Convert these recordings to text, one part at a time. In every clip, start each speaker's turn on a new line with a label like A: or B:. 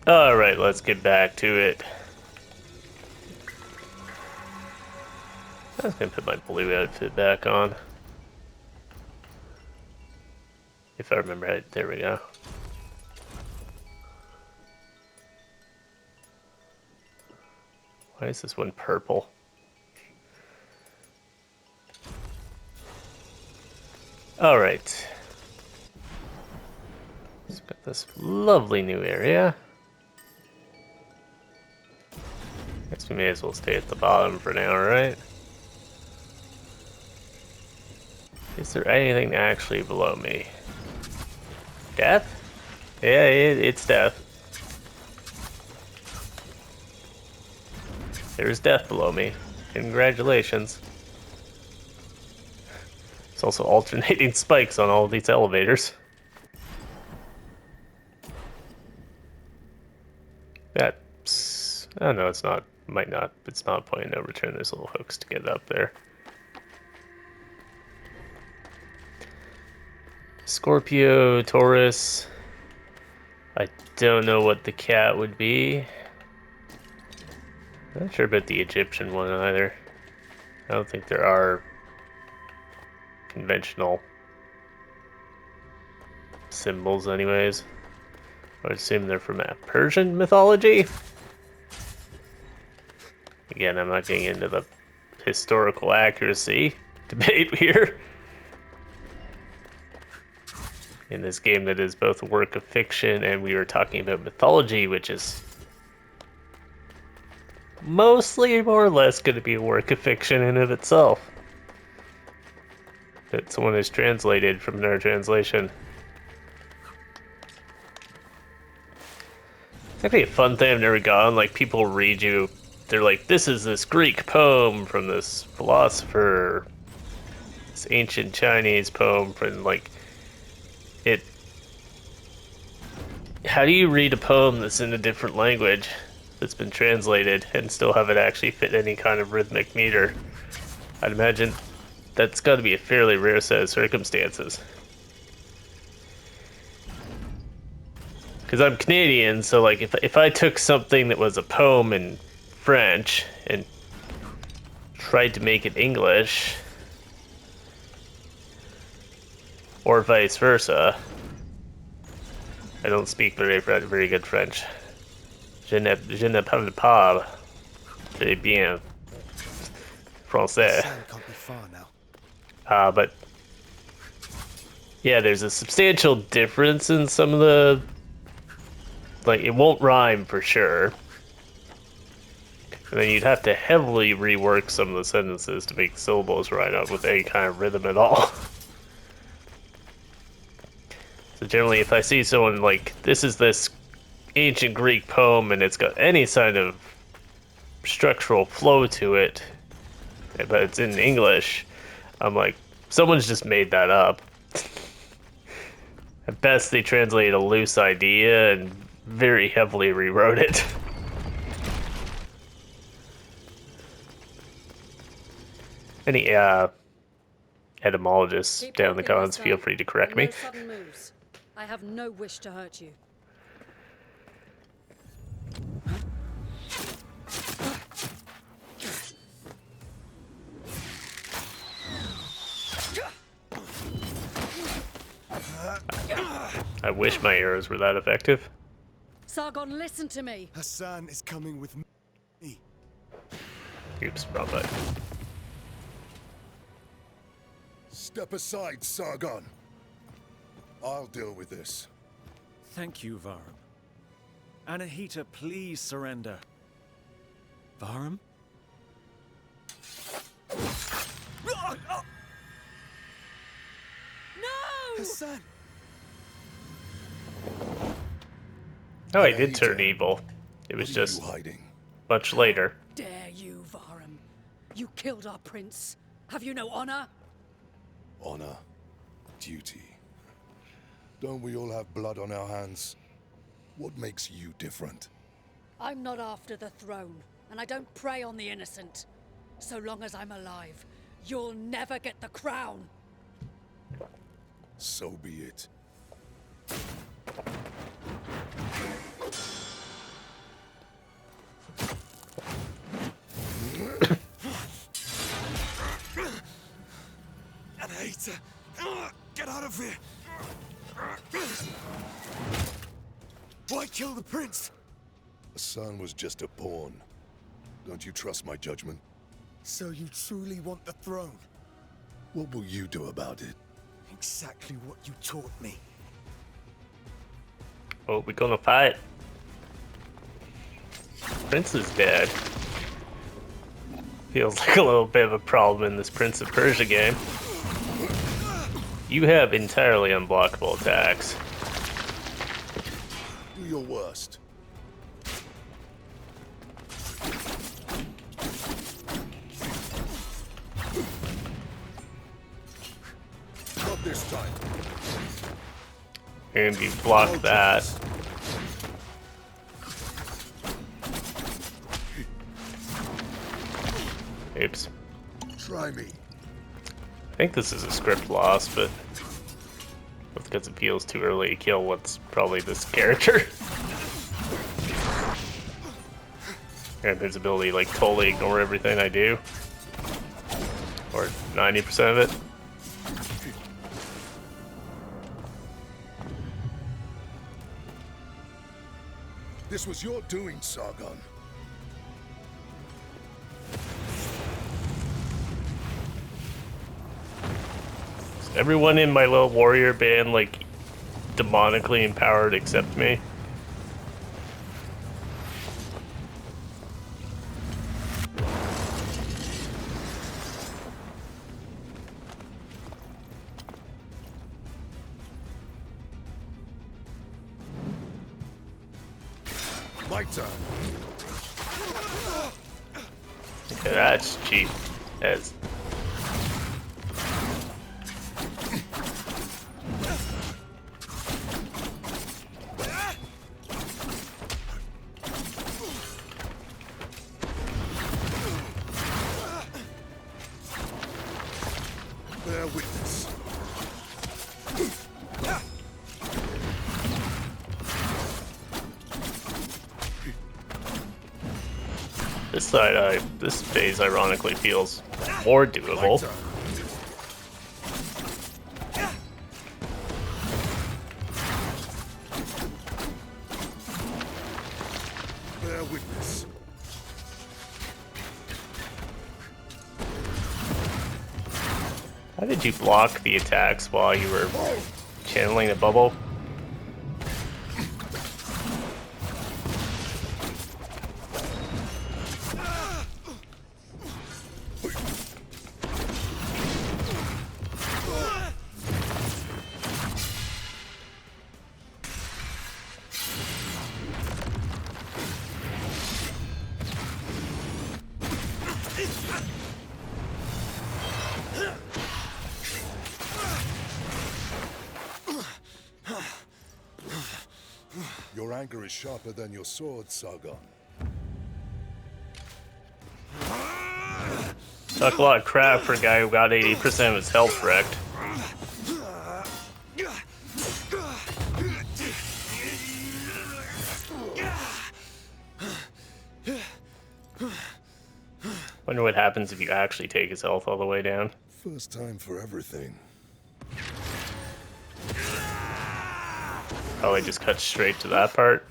A: Alright, let's get back to it. I was gonna put my blue outfit back on. If I remember right, there we go. Why is this one purple? Alright. It's got this lovely new area. Guess we may as well stay at the bottom for now, right? Is there anything actually below me? Death? Yeah, it's death. There's death below me. Congratulations. It's also alternating spikes on all of these elevators. That's... oh no, it's not. Might not. It's not a point of no return. There's little hooks to get up there. Scorpio, Taurus. I don't know what the cat would be. I'm not sure about the Egyptian one either. I don't think there are conventional symbols anyways. I would assume they're from Persian mythology. Again, I'm not getting into the historical accuracy debate here. In this game that is both a work of fiction and we were talking about mythology, which is mostly more or less going to be a work of fiction in of itself. That someone has translated from their translation. It's actually a fun thing I've never gotten. Like, people read you, they're like, this is this Greek poem from this philosopher, this ancient Chinese poem from, like, it... how do you read a poem that's in a different language that's been translated and still have it actually fit any kind of rhythmic meter? I'd imagine that's got to be a fairly rare set of circumstances. Because I'm Canadian, so like if I took something that was a poem in French and tried to make it English, or vice versa, I don't speak very good French. Je ne parle pas très bien français. But yeah, there's a substantial difference in some of the, like, it won't rhyme for sure. And then you'd have to heavily rework some of the sentences to make the syllables rhyme up with any kind of rhythm at all. So generally, if I see someone like, this is this ancient Greek poem and it's got any kind of structural flow to it, but it's in English, I'm like, someone's just made that up. At best, they translated a loose idea and very heavily rewrote it. Any etymologists down in the comments, feel free to correct me.
B: No sudden moves. I have no wish to hurt you.
A: I wish my arrows were that effective.
B: Sargon, listen to me.
C: Hassan is coming with me.
A: Oops, wrong button.
C: Step aside, Sargon. I'll deal with this.
D: Thank you, Varum. Anahita, please surrender. Varum?
B: No!
C: Hassan!
A: Oh, he did turn evil. It was just
C: hiding.
A: much later.
B: Dare you, Varum? You killed our prince. Have you no honor?
C: Honor. Duty. Don't we all have blood on our hands? What makes you different?
B: I'm not after the throne, and I don't prey on the innocent. So long as I'm alive, you'll never get the crown.
C: So be it.
D: Get out of here! Why kill the prince?
C: A son was just a pawn. Don't you trust my judgment?
E: So you truly want the throne?
C: What will you do about it?
E: Exactly what you taught me.
A: Oh, we gonna fight. Prince is dead. Feels like a little bit of a problem in this Prince of Persia game. You have entirely unblockable attacks.
C: Do your worst. Not this time.
A: And you block that. Oops.
C: Try me.
A: I think this is a script loss, but because it feels too early to kill what's probably this character. And his ability like totally ignore everything I do. Or 90% of it.
C: This was your doing, Sargon.
A: Is everyone in my little warrior band like demonically empowered except me?
C: My turn.
A: Okay, that's cheap as.
C: Bear witness.
A: This side, this phase ironically feels more doable.
C: Bear witness.
A: How did you block the attacks while you were channeling the bubble?
C: Your anger is sharper than your sword, Sargon.
A: Talk a lot of crap for a guy who got 80% of his health wrecked. Wonder what happens if you actually take his health all the way down.
C: First time for everything.
A: Probably just cut straight to that part.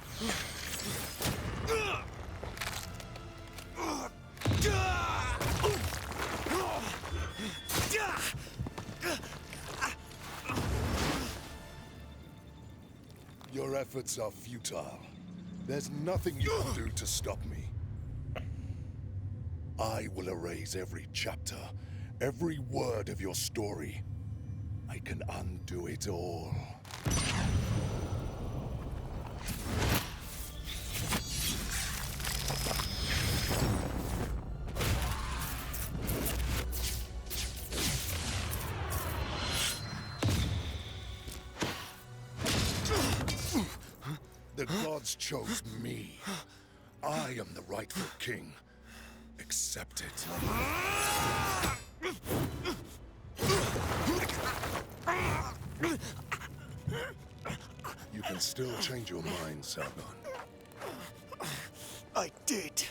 C: Your efforts are futile. There's nothing you can do to stop me. I will erase every chapter, every word of your story. I can undo it all. The gods chose me. I am the rightful king. Accept it. You can still change your mind, Sargon.
E: I did.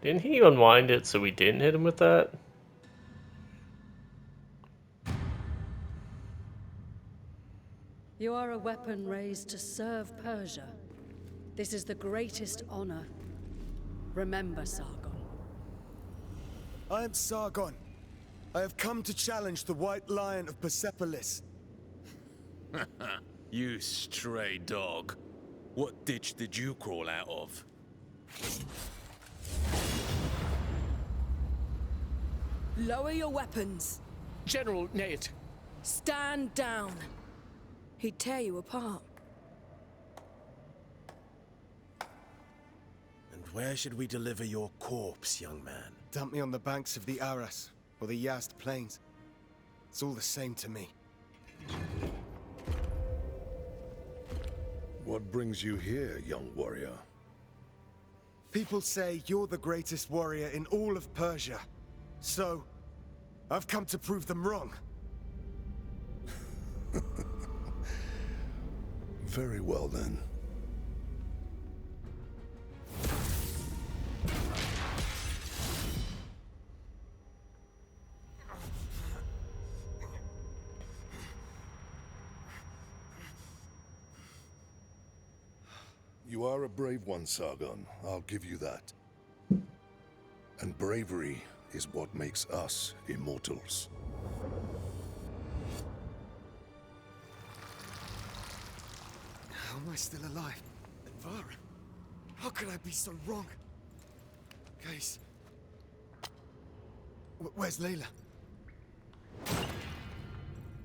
A: Didn't he unwind it so we didn't hit him with that?
B: You are a weapon raised to serve Persia. This is the greatest honor. Remember, Sargon.
E: I am Sargon. I have come to challenge the White Lion of Persepolis.
F: You stray dog. What ditch did you crawl out of?
G: Lower your weapons.
H: General Nate.
G: Stand down. He'd tear you apart.
D: And where should we deliver your corpse, young man?
E: Dump me on the banks of the Aras, or the Yazd Plains. It's all the same to me.
C: What brings you here, young warrior?
E: People say you're the greatest warrior in all of Persia. So, I've come to prove them wrong.
C: Very well, then. You are a brave one, Sargon. I'll give you that. And bravery is what makes us immortals.
E: How am I still alive? Envara? How could I be so wrong? Guys. Where's Layla?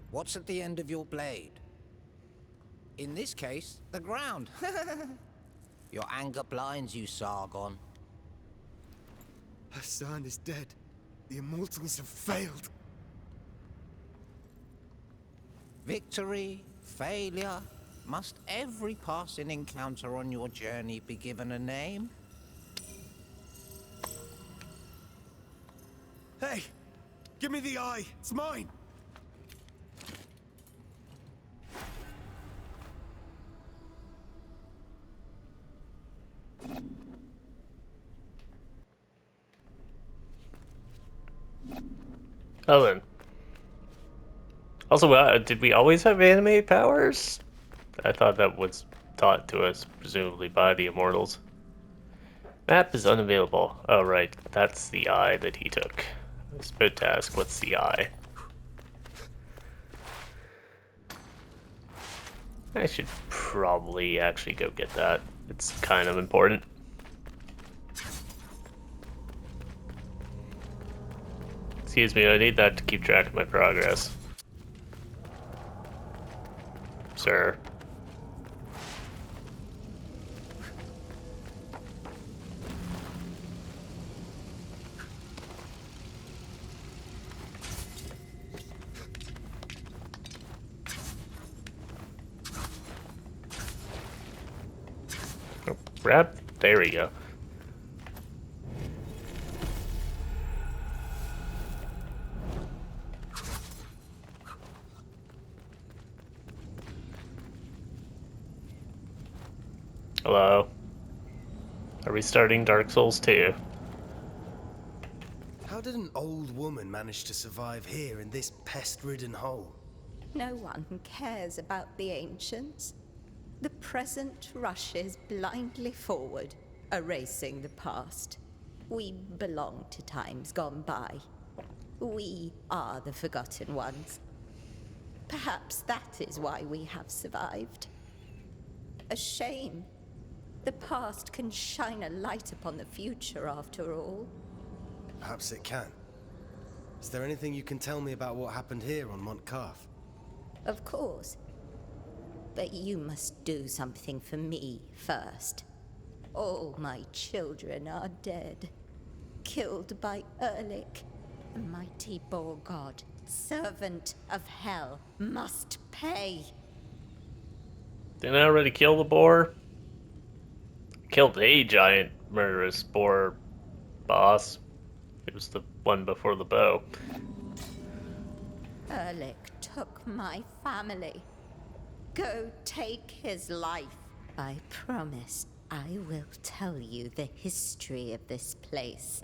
I: What's at the end of your blade? In this case, the ground. Your anger blinds you, Sargon.
E: Hassan is dead. The Immortals have failed.
I: Victory, failure. Must every passing encounter on your journey be given a name?
E: Hey! Give me the eye! It's mine!
A: Oh, then. Also, did we always have anime powers? I thought that was taught to us, presumably by the Immortals. Map is unavailable. Oh, right. That's the eye that he took. I was about to ask, what's the eye? I should probably actually go get that. It's kind of important. Excuse me, I need that to keep track of my progress. Sir. Oh, grab. There we go. Hello. Are we starting Dark Souls 2?
J: How did an old woman manage to survive here in this pest-ridden hole?
K: No one cares about the ancients. The present rushes blindly forward, erasing the past. We belong to times gone by. We are the forgotten ones. Perhaps that is why we have survived. A shame. The past can shine a light upon the future, after all.
J: Perhaps it can. Is there anything you can tell me about what happened here on Mont Carf?
K: Of course. But you must do something for me first. All my children are dead. Killed by Erlich. The mighty boar god, servant of hell, must pay.
A: Didn't I already kill the boar? Killed a giant murderous boar boss. It was the one before the bow.
K: Erlich took my family. Go take his life. I promised I will tell you the history of this place.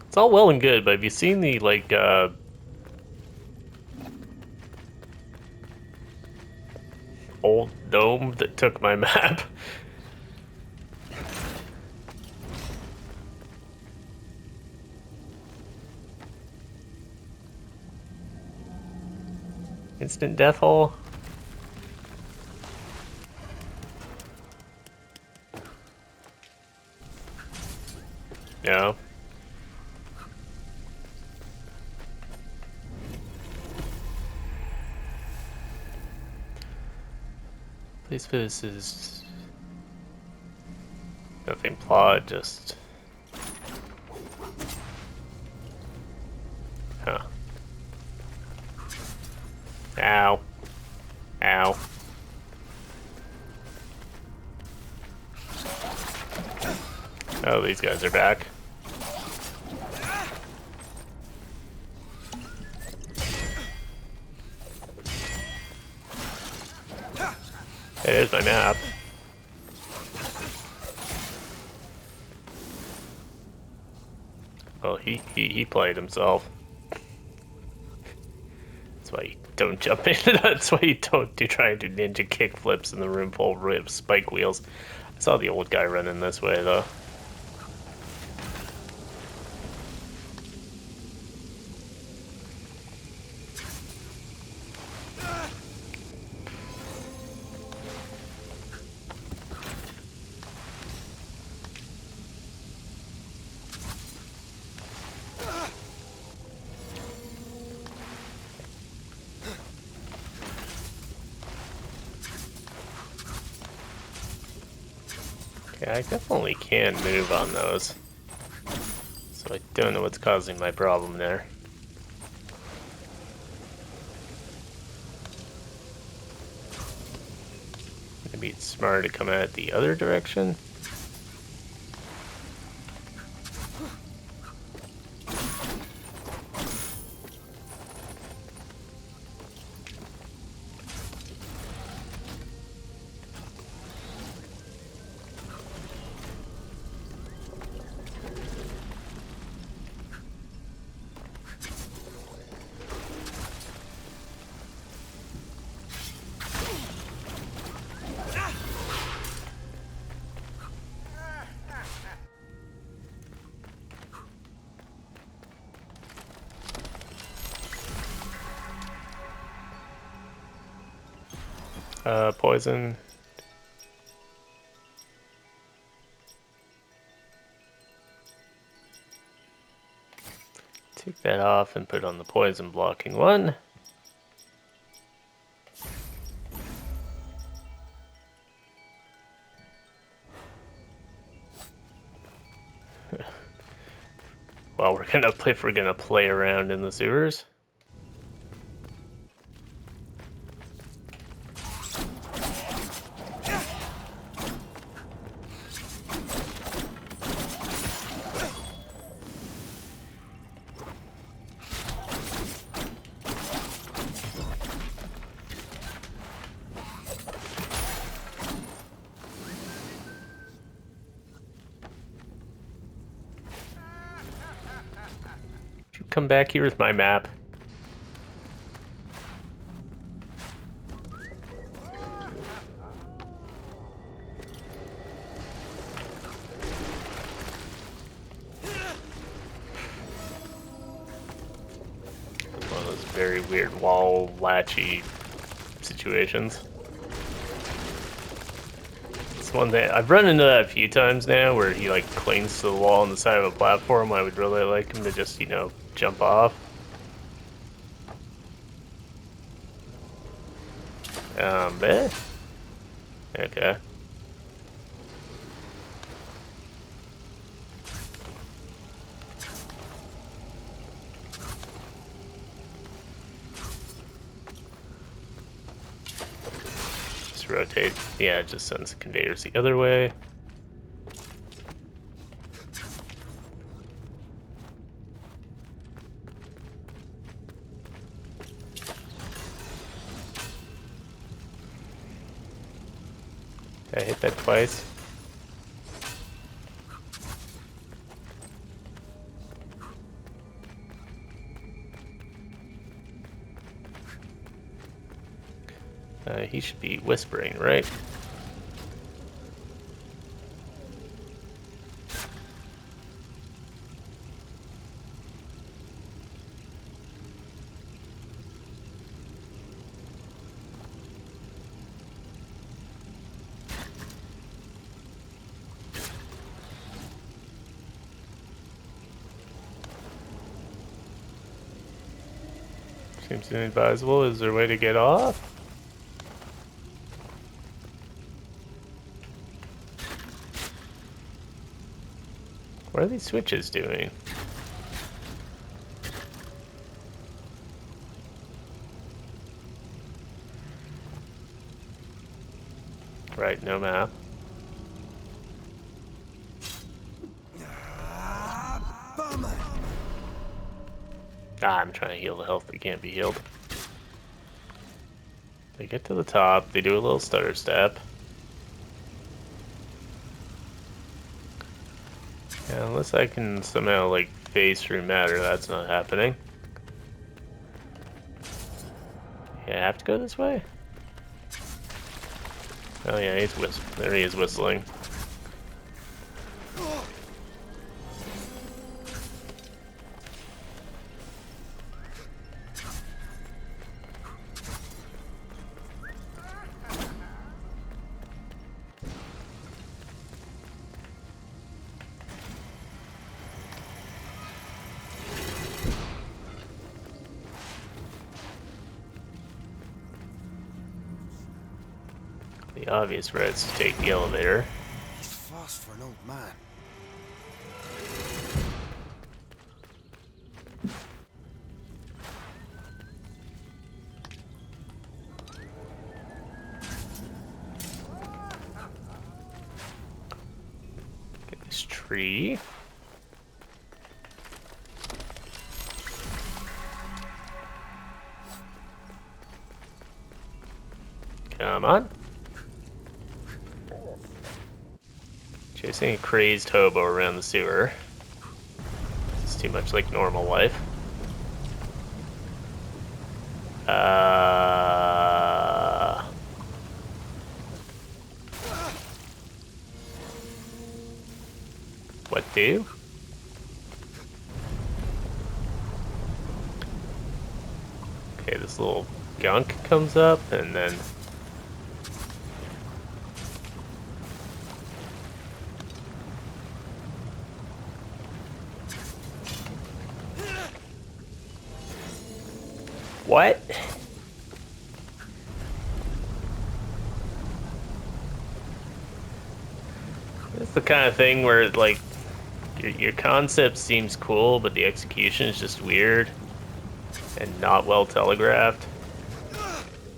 A: It's all well and good, but have you seen the, like, old dome that took my map? Instant death hole? No. Please, this is nothing plot, just. Huh. Ow. Ow. Oh, these guys are back. There's my map. Well, he played himself. That's why you don't jump in. That's why you don't try and do ninja kick flips in the room full of spike wheels. I saw the old guy running this way though. Yeah, I definitely can move on those. So I don't know what's causing my problem there. Maybe it's smarter to come out the other direction. Poison. Take that off and put on the poison blocking one. Well, we're gonna play around in the sewers. Come back here with my map. One of those very weird wall latchy situations. It's one that I've run into that a few times now, where he like clings to the wall on the side of a platform. I would really like him to just, you know, jump off. Eh? Okay. Just rotate. Yeah, it just sends the conveyors the other way. I hit that twice. He should be whispering, right? Seems inadvisable. Is there a way to get off? What are these switches doing? Right, no map. I'm trying to heal the health that can't be healed. They get to the top, they do a little stutter step. Yeah, unless I can somehow, like, phase through matter, that's not happening. Yeah, I have to go this way? Oh yeah, he's there he is whistling. The obvious route is to take the elevator.
J: He's fast for an old man.
A: Get this tree. Come on. Chasing a crazed hobo around the sewer. It's too much like normal life. What do? Okay, this little gunk comes up and then what? It's the kind of thing where, like, your concept seems cool, but the execution is just weird and not well telegraphed,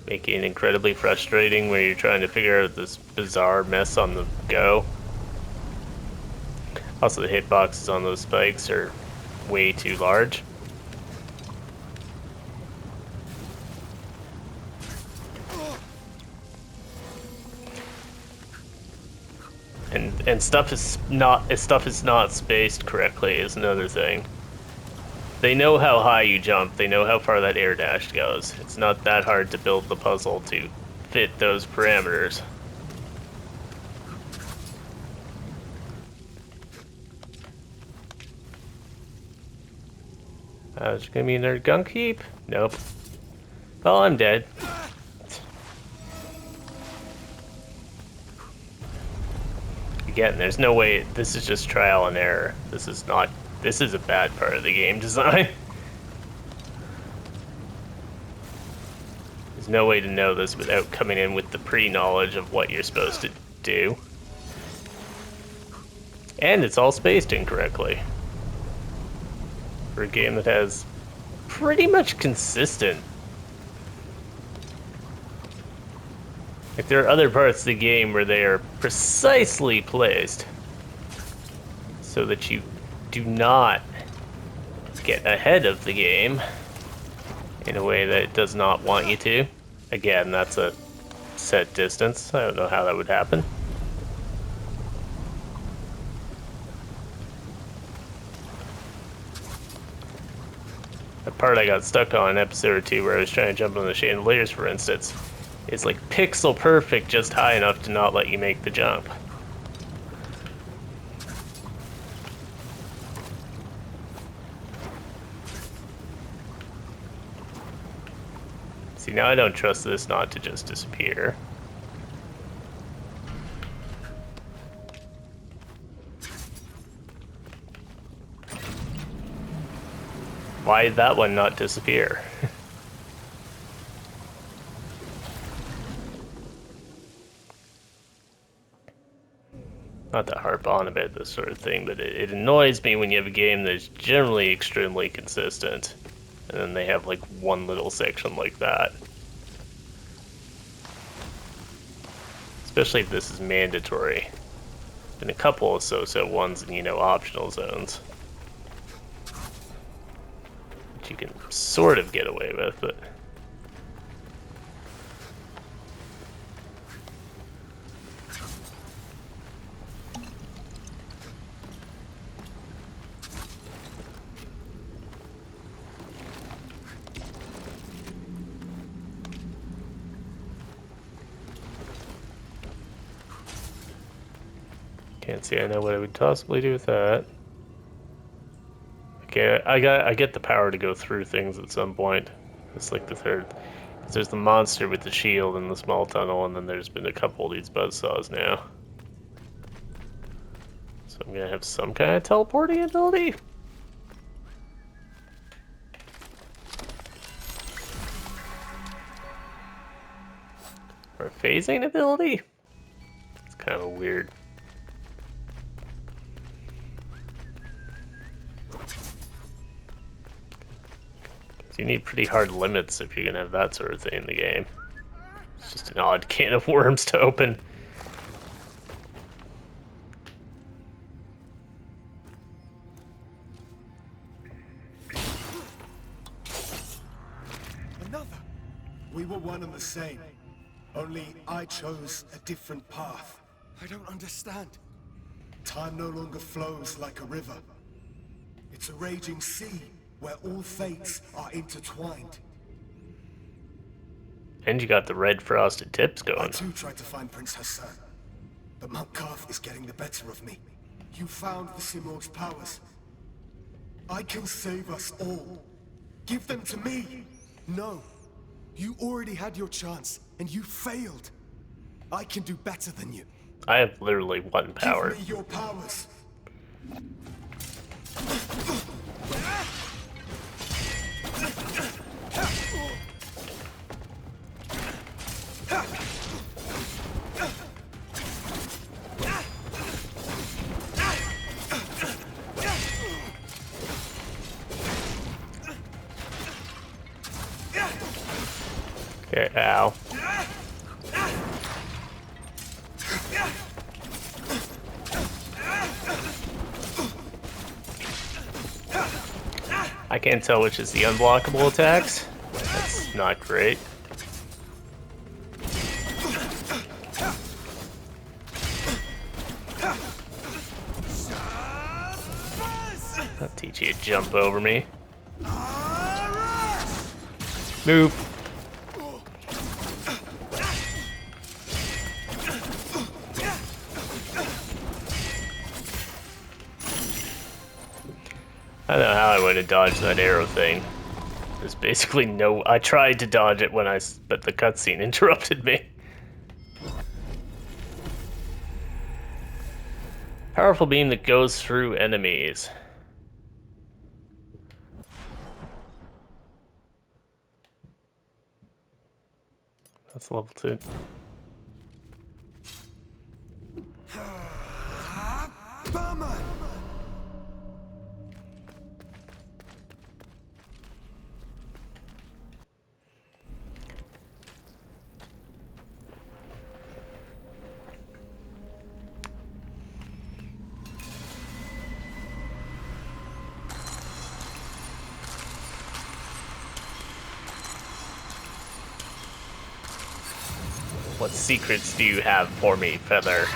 A: making it incredibly frustrating when you're trying to figure out this bizarre mess on the go. Also, the hitboxes on those spikes are way too large. And stuff is not spaced correctly is another thing. They know how high you jump, they know how far that air dash goes. It's not that hard to build the puzzle to fit those parameters. Is there gonna be another gunk heap? Nope. Well, I'm dead. Again, there's no way, this is just trial and error. This is a bad part of the game design. There's no way to know this without coming in with the pre-knowledge of what you're supposed to do. And it's all spaced incorrectly. For a game that has pretty much consistent. Like, there are other parts of the game where they are precisely placed so that you do not get ahead of the game in a way that it does not want you to. Again, that's a set distance. I don't know how that would happen. The part I got stuck on in episode 2 where I was trying to jump on the chandeliers, for instance, is like pixel perfect, just high enough to not let you make the jump. See, now I don't trust this not to just disappear. Why did that one not disappear? Not to harp on about this sort of thing, but it annoys me when you have a game that's generally extremely consistent, and then they have like one little section like that. Especially if this is mandatory. And a couple of so-so ones and, you know, optional zones. Which you can sort of get away with, but... Can't see I know what I would possibly do with that. Okay, I get the power to go through things at some point. It's like the third. There's the monster with the shield in the small tunnel, and then there's been a couple of these buzzsaws now. So I'm gonna have some kind of teleporting ability. Or a phasing ability? It's kind of weird. You need pretty hard limits if you're gonna have that sort of thing in the game. It's just an odd can of worms to open.
E: Another. We were one and the same. Only I chose a different path. I don't understand. Time no longer flows like a river. It's a raging sea where all fates are intertwined.
A: And you got the red frosted tips going.
E: I too tried to find Prince Hassan, but Mount Karth is getting the better of me. You found the Simurgh's powers. I can save us all. Give them to me. No, you already had your chance, and you failed. I can do better than you.
A: I have literally one power.
E: Give me your powers.
A: Okay, ow. I can't tell which is the unblockable attacks. That's not great. I'll teach you to jump over me. Move. I don't know how I would have dodged that arrow thing. There's basically no... I tried to dodge it when but the cutscene interrupted me. Powerful beam that goes through enemies. That's level 2. What secrets do you have for me, Feather?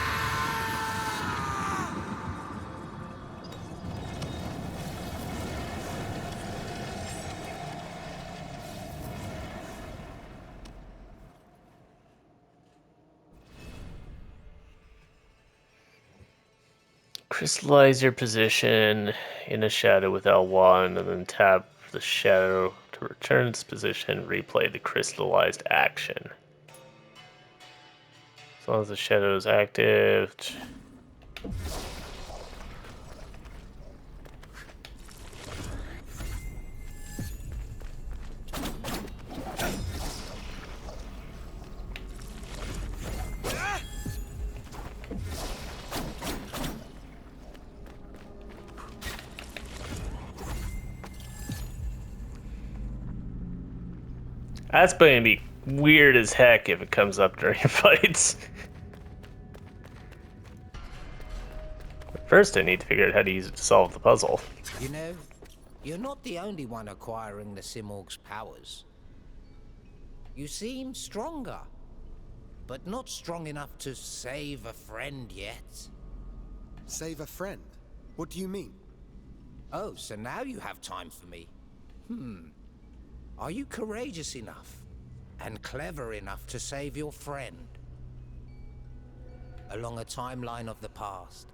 A: Crystallize your position in a shadow with L1 and then tap the shadow to return its position, replay the crystallized action. As long as the shadow is active. That's going to be weird as heck if it comes up during fights. First, I need to figure out how to use it to solve the puzzle.
I: You know, you're not the only one acquiring the Simorg's powers. You seem stronger, but not strong enough to save a friend yet.
J: Save a friend? What do you mean?
I: Oh, so now you have time for me. Are you courageous enough and clever enough to save your friend? Along a timeline of the past,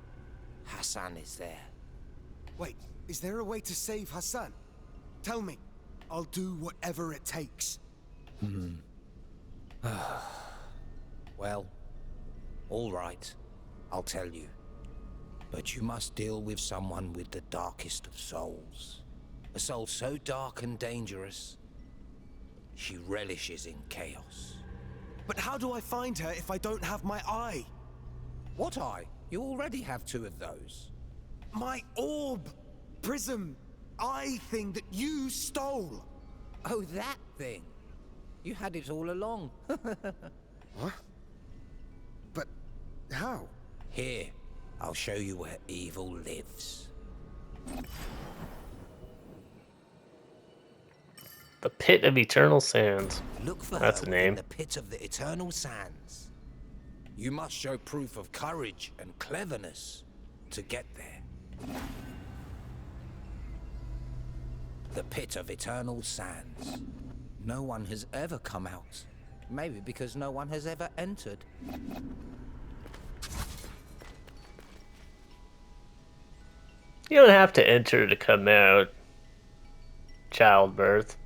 I: Hassan is there.
E: Wait, is there a way to save Hassan? Tell me. I'll do whatever it takes.
I: Well, all right, I'll tell you. But you must deal with someone with the darkest of souls. A soul so dark and dangerous, she relishes in chaos.
E: But how do I find her if I don't have my eye?
I: What eye? You already have two of those.
E: My orb, prism, eye thing that you stole.
I: Oh, that thing. You had it all along.
J: What? But how?
I: Here, I'll show you where evil lives.
A: The Pit of Eternal Sands.
I: Look for
A: That's
I: her
A: a name.
I: in the Pit of the Eternal Sands. You must show proof of courage and cleverness to get there. The Pit of Eternal Sands. No one has ever come out. Maybe because no one has ever entered.
A: You don't have to enter to come out. Childbirth.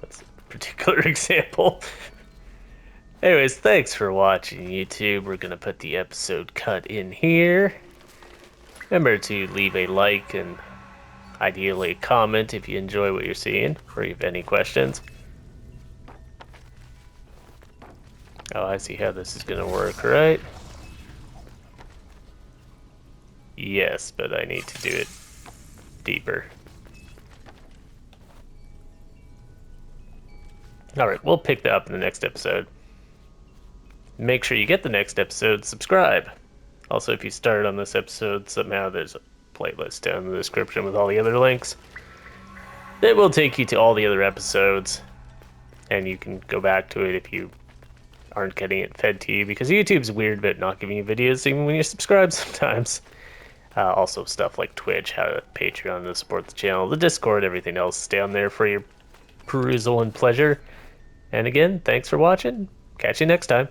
A: That's a particular example. Anyways, thanks for watching, YouTube. We're going to put the episode cut in here. Remember to leave a like and ideally a comment if you enjoy what you're seeing, or you have any questions. Oh, I see how this is going to work, right? Yes, but I need to do it deeper. Alright, we'll pick that up in the next episode. Make sure you get the next episode, subscribe. Also, if you started on this episode, somehow there's a playlist down in the description with all the other links. It will take you to all the other episodes, and you can go back to it if you aren't getting it fed to you, because YouTube's weird about not giving you videos even when you subscribe sometimes. Also stuff like Twitch, how to Patreon to support the channel, the Discord, everything else is down there for your perusal and pleasure. And again, thanks for watching. Catch you next time.